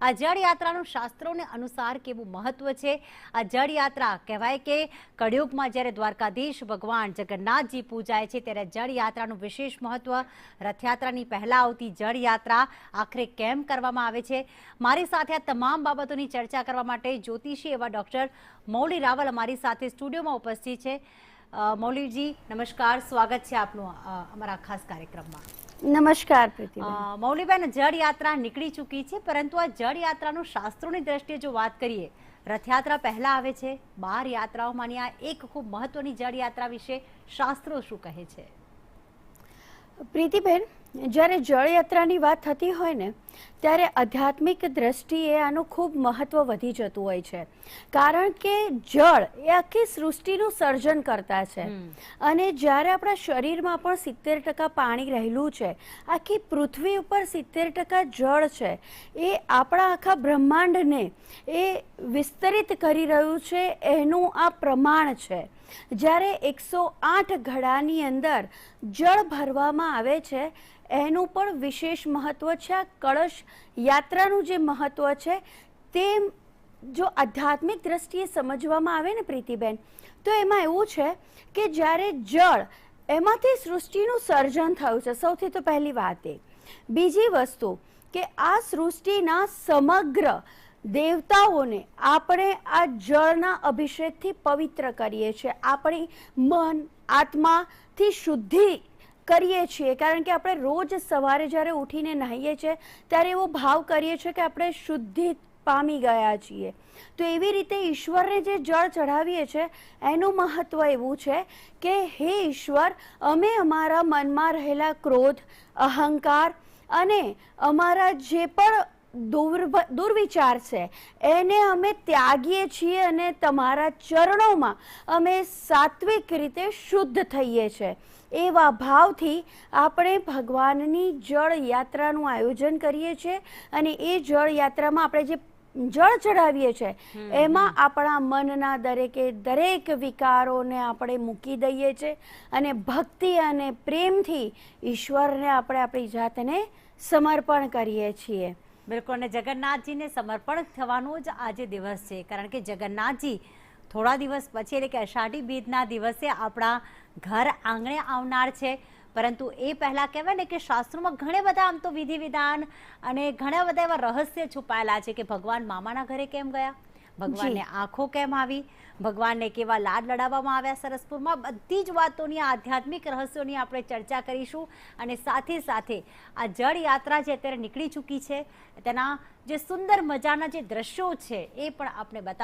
આ જળયાત્રાનું શાસ્ત્રોને અનુસાર કેવું મહત્વ છે? આ જળયાત્રા કહેવાય કે કળિયુગમાં જ્યારે દ્વારકાધીશ ભગવાન જગન્નાથજી પૂજાય છે ત્યારે જળયાત્રાનું વિશેષ મહત્વ, રથયાત્રાની પહેલા આવતી જળયાત્રા આખરે કેમ કરવામાં આવે છે? મારી સાથે આ તમામ બાબતોની ચર્ચા કરવા માટે જ્યોતિષી એવા ડોક્ટર મૌલી રાવલ અમારી સાથે સ્ટુડિયોમાં ઉપસ્થિત છે। મૌલીજી નમસ્કાર, સ્વાગત છે આપનું અમારા ખાસ કાર્યક્રમમાં। નમસ્કાર પ્રીતિબેન। મૌલીબેન, જળયાત્રા નીકળી ચૂકી છે, પરંતુ આ જળયાત્રાનું શાસ્ત્રોની દ્રષ્ટિએ જો વાત કરીએ, રથયાત્રા પહેલા આવે છે, 12 યાત્રાઓમાંની આ એક ખૂબ મહત્વની જળયાત્રા વિશે શાસ્ત્રો શું કહે છે? પ્રીતિબેન, જ્યારે જળયાત્રાની વાત થતી હોય ને ત્યારે આધ્યાત્મિક દ્રષ્ટિએ આનું ખૂબ મહત્વ વધી જતું હોય છે, કારણ કે જળ એ આખી સૃષ્ટિનું સર્જન કરતા છે અને જ્યારે આપણા શરીરમાં પણ 70% પાણી રહેલું છે, આખી પૃથ્વી ઉપર 70% જળ છે, એ આપણા આખા બ્રહ્માંડને એ વિસ્તરિત કરી રહ્યું છે, એનું આ પ્રમાણ છે। જ્યારે 108 ઘડાની અંદર જળ ભરવામાં આવે છે એનું પણ વિશેષ મહત્વ છે। આ કળશ યાત્રાનું જે મહત્વ છે તે જો આધ્યાત્મિક દ્રષ્ટિએ સમજવામાં આવે ને પ્રીતિબેન, તો એમાં એવું છે કે જ્યારે જળ એમાંથી સૃષ્ટિનું સર્જન થયું છે, સૌથી તો પહેલી વાત એ। બીજી વસ્તુ કે આ સૃષ્ટિના સમગ્ર દેવતાઓને આપણે આ જળના અભિષેકથી પવિત્ર કરીએ છીએ, આપણી મન આત્માથી શુદ્ધિ કરીએ છીએ, કારણ કે આપણે રોજ સવારે જ્યારે ઉઠીને નાહીએ છીએ ત્યારે એવો ભાવ કરીએ છીએ કે આપણે શુદ્ધિ પામી ગયા છીએ। તો એવી રીતે ઈશ્વરને જે જળ ચઢાવીએ છીએ એનું મહત્વ એવું છે કે હે ઈશ્વર, અમે અમારા મનમાં રહેલા ક્રોધ, અહંકાર અને અમારા જે પણ દુર્વિચાર છે એને અમે ત્યાગીએ છીએ અને તમારા ચરણોમાં અમે સાત્વિક રીતે શુદ્ધ થઈએ છીએ। એવા ભાવથી આપણે ભગવાનની જળ યાત્રાનું આયોજન કરીએ છીએ અને એ જળ યાત્રામાં આપણે જે જળ ચડાવીએ છીએ એમાં આપણા મનના દરેક વિકારોને આપણે મૂકી દઈએ છીએ અને ભક્તિ અને પ્રેમથી ઈશ્વરને આપણે આપણી જાતને સમર્પણ કરીએ છીએ। બિલકુલ, અને જગન્નાથજીને સમર્પણ થવાનો જ આજે દિવસ છે, કારણ કે જગન્નાથજી થોડા દિવસ પછી એટલે કે અષાઢી બીજના દિવસે આપણા ઘર આંગણે આવનાર છે। પરંતુ એ પહેલાં કહેવાય ને કે શાસ્ત્રોમાં ઘણા બધા આમ તો વિધિ વિધાન અને ઘણા બધા એવા રહસ્ય છુપાયેલા છે કે ભગવાન મામાના ઘરે કેમ ગયા, ભગવાનને આંખો કેમ આવી, ભગવાનને કેવા લાડ લડાવવામાં આવ્યા સરસપુરમાં, બધી જ વાતોની આધ્યાત્મિક રહસ્યોની આપણે ચર્ચા કરીશું। અને સાથે સાથે આ જળ યાત્રા જે અત્યારે નીકળી ચૂકી છે તેના જે સુંદર મજાના જે દ્રશ્યો છે એ પણ આપણે બતાવ